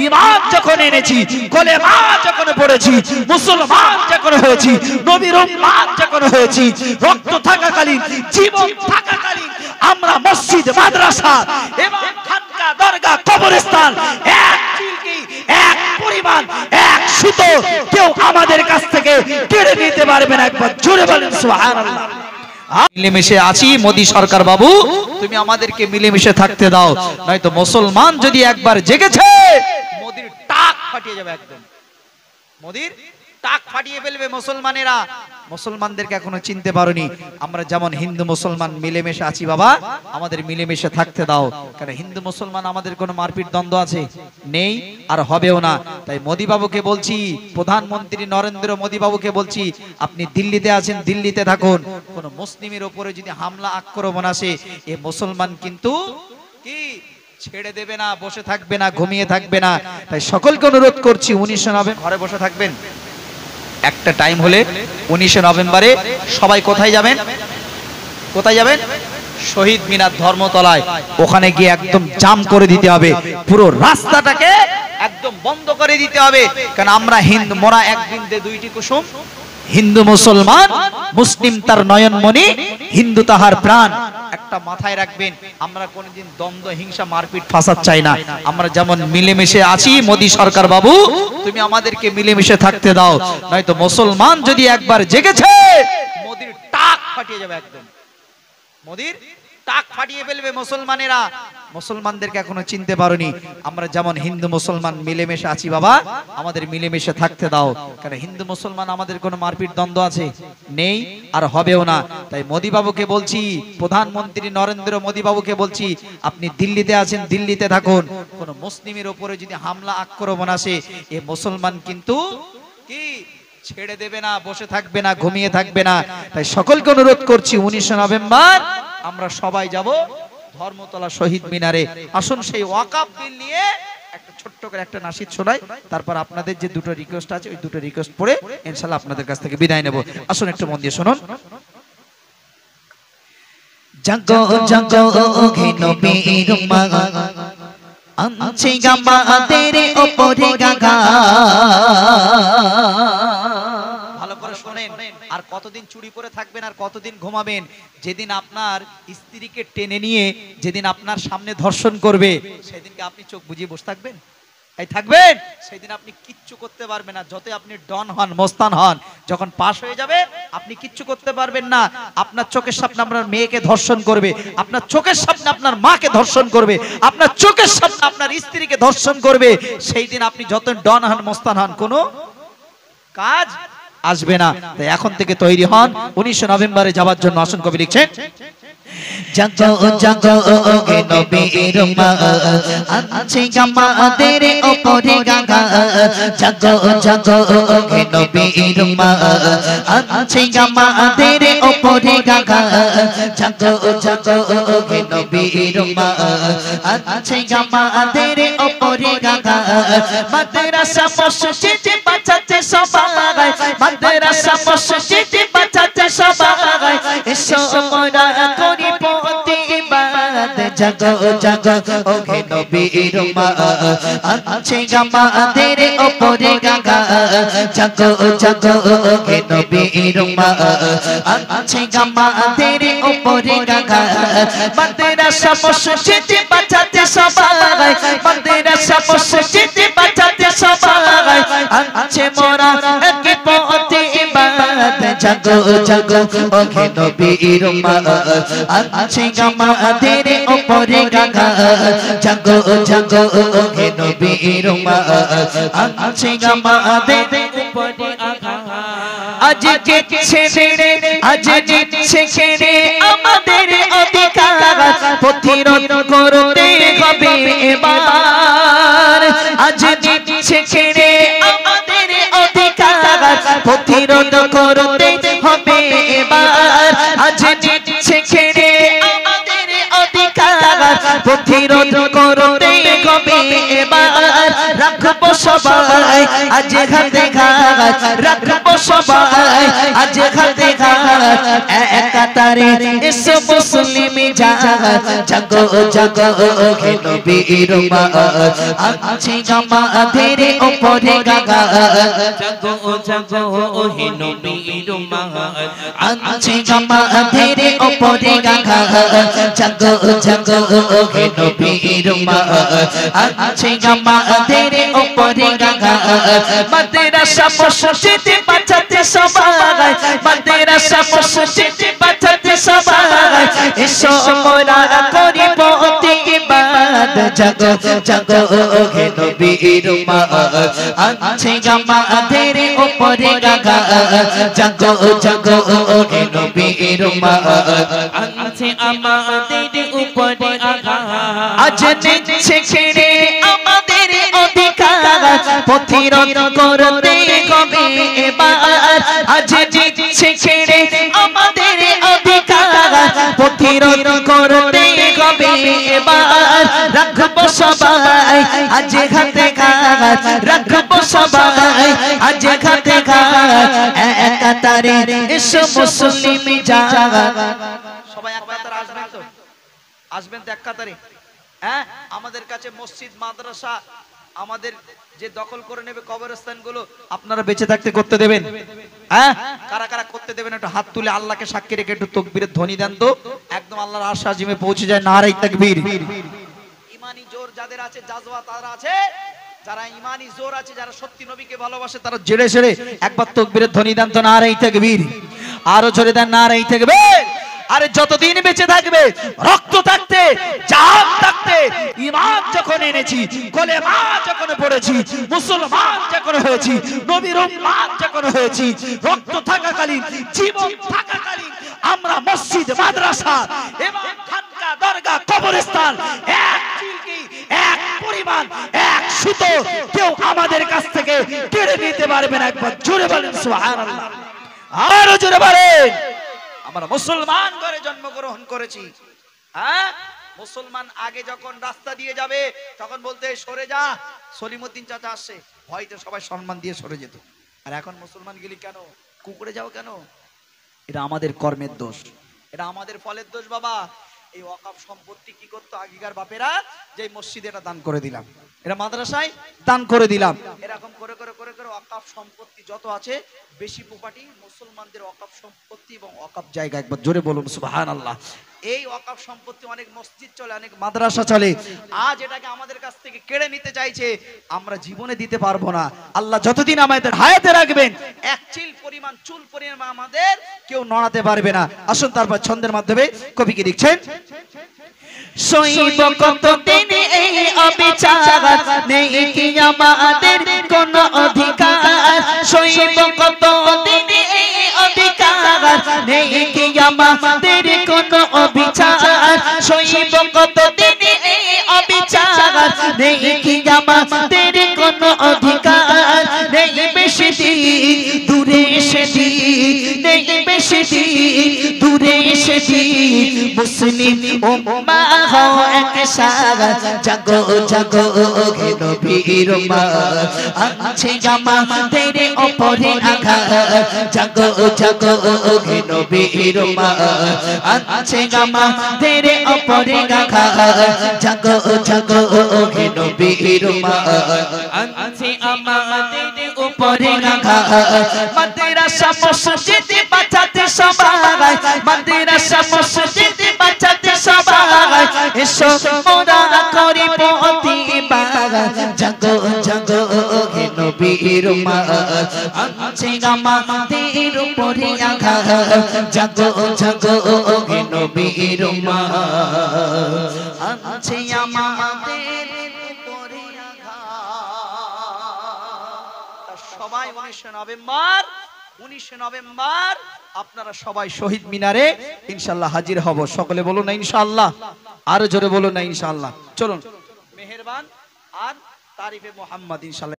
ঈমান যখন এনেছি, কলেমা যখন পড়েছি, মুসলমান যখন হয়েছি, নবীর উম্মত যখন হয়েছি, রক্ত থাকাকালীন, জীবন থাকাকালীন আমরা মসজিদ, মাদ্রাসা এবং খানকা, দরগা, কবরস্থান এক চিলকি, এক পরিমাণ, এক সুতো কেউ আমাদের কাছ থেকে কেড়ে নিতে পারবে না। একবার জোরে বলেন সুবহানাল্লাহ। মিলেমিশে আছি মোদি সরকার বাবু, তুমি আমাদেরকে মিলেমিশে থাকতে দাও, নয়তো মুসলমান যদি একবার জেগেছে মোদির টাক ফাটিয়ে যাবে। একদম মোদির টাক ফাটিয়ে ফেলবে মুসলমানেরা। মুসলমানদেরকে এখনো চিনতে পারোনি। আমরা যেমন হিন্দু মুসলমান মিলেমিশে আছি বাবা, আমাদের মিলেমিশে থাকতে দাও। কারণ হিন্দু মুসলমান আমাদের কোনো মারপিট দ্বন্দ্ব আছে নেই, আর হবেও না। তাই মোদি বাবুকে বলছি, প্রধানমন্ত্রী নরেন্দ্র মোদি বাবুকে বলছি, আপনি দিল্লিতে আছেন, দিল্লিতে থাকুন। কোন মুসলিমের উপরে যদি হামলা আক্রমণ আসে, এ মুসলমান কিন্তু কি ছেড়ে দেবে না, বসে থাকবে না, ঘুমিয়ে থাকবে না। তাই সকলকে অনুরোধ করছি 19 নভেম্বর ঘরে বসে থাকবেন। একটা টাইম হলে 19 নভেম্বরে সবাই কোথায় যাবেন? কোথায় যাবেন? শহীদ মিনার ধর্মতলায়। ওখানে গিয়ে একদম জাম করে দিতে হবে, পুরো রাস্তাটাকে একদম বন্ধ করে দিতে হবে। কারণ আমরা হিন্দু, মোরা এক বিন্দে দুইটি কুসুম, হিন্দু মুসলমান, মুসলিম তার নয়নমণি, হিন্দু তাহার প্রাণ। একটা মাথায় রাখবেন, আমরা কোনদিন দ্বন্দ্ব, হিংসা, মারপিট, ফাসাদ চাই না। আমরা যেমন মিলেমিশে আছি মোদি সরকার বাবু, তুমি আমাদেরকে মিলেমিশে থাকতে দাও, নয়তো মুসলমান যদি একবার জেগেছে মোদির টাক ফাটিয়ে যাবে। একদম মোদির টাক ফাটিয়ে ফেলবে মুসলমানেরা। মুসলমানদেরকে এখনো চিনতে পারোনি। আমরা যেমন হিন্দু মুসলমান মিলেমিশে আছি বাবা, আমাদের মিলেমিশে থাকতে দাও। কারণ হিন্দু মুসলমান আমাদের কোনো মারপিট দ্বন্দ্ব আছে নেই, আর হবেও না। তাই মোদি বাবুকে বলছি, প্রধানমন্ত্রী নরেন্দ্র মোদি বাবুকে বলছি, আপনি দিল্লিতে আছেন, দিল্লিতে থাকুন। কোন মুসলিমের উপরে যদি হামলা আক্রমণ আসে, এ মুসলমান কিন্তু কি ছেড়ে দেবে না, বসে থাকবে না, ঘুমিয়ে থাকবে না। তাই সকলকে অনুরোধ করছি 19 নভেম্বর আমরা সবাই যাব ধর্মতলা শহীদ মিনারে। আসুন সেই ওয়াকাফ বিল নিয়ে একটা ছোট্ট করে একটা নাশিদ শোনাই, তারপর আপনাদের যে দুটো রিকোয়েস্ট আছে ওই দুটো রিকোয়েস্ট পড়ে ইনশাআল্লাহ আপনাদের কাছ থেকে বিদায় নেব। আসুন একটু মন দিয়ে শুনুন। জাগো জাগো হে নবীর মা, আনছে আমাদের উপরে গাগা। ভালো করে শুনেন। আর কতদিন চুরি করে থাকবেন, আর কতদিন ঘুমাবেন? যেদিন আপনার স্ত্রীকে টেনে নিয়ে যেদিন আপনার সামনে ধর্ষণ করবে, সেদিনকে আপনি চোখ বুজিয়ে বসে থাকবেন? এই থাকবেন? সেদিন আপনি কিচ্ছু করতে পারবেন না। যত আপনি ডন হন, মস্তান হন, যখন পাশ হয়ে যাবে আপনি কিচ্ছু করতে পারবেন না। আপনার চোখের সামনে আপনার মেয়েকে ধর্ষণ করবে, আপনার চোখের সামনে আপনার মাকে ধর্ষণ করবে, আপনার চোখের সামনে আপনার স্ত্রীকে ধর্ষণ করবে। সেই দিন আপনি যত ডন হন, মস্তান হন, কোনো কাজ আসবে না। তাই এখন থেকে তৈরি হন 19 নভেম্বরে যাওয়ার জন্য। আসুন কবি লিখছেন, জাগো জাগো হে নবীর মা, আনছে আমাদের উপরে গাগা। জাগো জাগো হে নবীর মা, আনছে আমাদের উপরে গাগা। জাগো জাগো হে নবীর মা, আনছে আমাদের উপরে গাগা। মাদ্রাসা মসজিদ বাঁচাতে সবাই, মাদ্রাসা মসজিদ বাঁচাতে সবাই, এসো মোরা করি প্রতিবাদ। জাগো জাগো হে নবীর মা, আনছে আমাদের উপরে গাগা। জাগো জাগো হে নবীর মা, আনছে আমাদের উপরে গাগা। মাদ্রাসা মসজিদ বাঁচাতে সবাই, মাদ্রাসা মসজিদ বাঁচাতে সবাই, আনছে মোরা এক প্রতিবাদ। জাগো জাগো হে নবীর মা, আনছে আমাদের উপরে গাগা। জাগো জাগো হে নবীর মা, আনছে আমাদের উপরে গাগা। আজ দিচ্ছে ছেড়ে, আজ দিচ্ছে ছেড়ে আমাদের অধিকার প্রতিরোধ করতে হবে এবার। আজ দিচ্ছে ছেড়ে আমাদের অধিকার প্রতিরোধ করতে হবে এবার। আজ দিচ্ছে ছেড়ে আমাদের অধিকার প্রতিরোধ করতে হবে এবার। রাখবো সবাই আজ ঘাটে ঘাট, রাখবো সবাই আজ ঘাটে ঘাট, এক কাতারে এসো মুসলিম জাত, জাগো জাগো হে নবীর উম্মত, আছে আমাদের উপরে গাগা, জাগো জাগো হে নবীর উম্মত, আছে আমাদের উপরে গাগা, জাগো জাগো হে নবীর উম্মত, আছে আমাদের উপরে গাগা, মাদ্রাসা মসজিদে বাঁচাতে সবাই, মাদ্রাসা মসজিদে বাঁচাতে সবাই, এসো মোরা করি প্রতিবাদ, জাগো জাগো হে নবীর উম্মত, আছে আমাদের উপরে গাগা, জাগো জাগো হে নবীর উম্মত, আছে আমাদের উপরে আঘাত, আজ নিচ্ছে ছেড়ে আমাদের অধিকার, প্রতিরোধ করতে হবে এবার, আজ নিচ্ছে ছেড়ে আমাদের অধিকার, প্রতিরোধ করতে হবে এবার, রাখবো সবাই আজ ঘাটে ঘাট, রাখবো সবাই আজ ঘাটে ঘাট, এক কাতারে এসো মুসলিম জাত। সবাই এক কাতারে আসবেন তো? আসবেন তো এক কাতারে? হ্যাঁ, আমাদের কাছে মসজিদ মাদ্রাসা আমাদের যে দখল করে নেবে কবরস্থানগুলো আপনারা বেঁচে থাকতে করতে দেবেন? হ্যাঁ, কারা কারা করতে দেবেন একটু হাত তুলে আল্লাহকে সাক্ষী রেখে একটু তাকবীরের ধ্বনি দেন তো, একদম আল্লাহর আরশ আজিমে পৌঁছে যায় নারে তাকবীর। ইমানি জোর যাদের আছে, জাজবা তারা আছে, যারা ইমানি জোর আছে, যারা সত্যি নবীকে ভালোবাসে, তারা জেড়ে ছেড়ে একবার তাকবীরের ধ্বনি দেন তো নারে তাকবীর। আরো জোরে দেন নারে তাকবীর। আরে যতদিন বেঁচে থাকবে, রক্ত থাকতে, জান থাকতে, ঈমান যখন এনেছি, কলেমা যখন পড়েছি, মুসলমান যখন হয়েছি, নবীর উম্মত যখন হয়েছি, রক্ত থাকাকালীন, জীবন থাকাকালীন আমরা মসজিদ মাদ্রাসা এবং খানকা দরগা কবরস্থান এক চিলকি, এক পরিমাণ, এক সুতো কেউ আমাদের কাছ থেকে কেড়ে নিতে পারবে না। একবার জোরে বলেন সুবহানাল্লাহ, আরো জোরে বলেন। আমরা মুসলমান ঘরে জন্মগ্রহণ করেছি। হ্যাঁ, মুসলমান আগে যখন রাস্তা দিয়ে যাবে তখন বলতে সরে যা, সলিমউদ্দিন চাচা আসছে, ভয়তে সবাই সম্মান দিয়ে সরে যেত। আর এখন মুসলমান গেলি কেন কুকুরে যাও কেন? এটা আমাদের কর্মের দোষ, এটা আমাদের ফলের দোষ বাবা। এই ওয়াকফ সম্পত্তি কি করতো আগেকার বাপেরা, যে মসজিদে এটা দান করে দিলাম, এটা মাদ্রাসায় দান করে দিলাম, এরকম করে করে করে করে ওয়াকফ সম্পত্তি যত আছে বেশি প্রপার্টি মুসলমানদের ওয়াকফ সম্পত্তি এবং ওয়াকফ জায়গা। একবার জোরে বলুন সুবহানাল্লাহ। এই ওয়াকফ সম্পত্তি অনেক মসজিদ চলে, অনেক মাদ্রাসা চলে, আজ এটাকে আমাদের কাছ থেকে কেড়ে নিতে চাইছে। আমরা জীবনে দিতে পারবো না। আল্লাহ যতদিন আমাদের হায়াতে রাখবেন, এক চিল পরিমাণ, চুল পরিমাণ আমাদের কেউ নড়াতে পারবে না। আসুন তারপর ছন্দের মাধ্যমে কবি কি লিখছেন। সইব কতদিন এই অবিচার, নেই কি আমাদের কোন অধিকার, সইব কতদিন এই অধিকার, নেই কি আমাদের কোন অবিচার, সইব কতদিন এই অবিচার, নেই কি আমাদের কোন অধিকার, নেই বেশি দিন দূরে এসেছি, নেই বেশি দিন দূরে এসেছি, মুসলিম উম্মাহ হও এক সাথ, জাগো জাগো হে নবীর উম্মত, আছে আমাদের উপরে আঘাত, জাগো জাগো হে নবীর উম্মত, আছে আমাদের উপরে আঘাত, জাগো জাগো হে নবীর উম্মত, আছে আমাদের উপরে আঘাত, মাদ্রাসা মসজিদে বাঁচাতে সবাই, মাদ্রাসা মসজিদে বাঁচাতে সবাই, এসো মোরা করি প্রতিবাদ, জাগো জাগো হে নবীর উম্মত, আছে আমাদের উপরে আঘাত, জাগো জাগো হে নবীর উম্মত, আছে আমাদের উপরে আঘাত। সবাই 19 নভেম্বর আপনারা সবাই শহীদ মিনারে ইনশাআল্লাহ হাজির হব। সকলে বলুন না ইনশাআল্লাহ, আরো জোরে বলুন না ইনশাআল্লাহ। চলুন, মেহেরবান আর তারিফে মোহাম্মদ ইনশাআল্লাহ।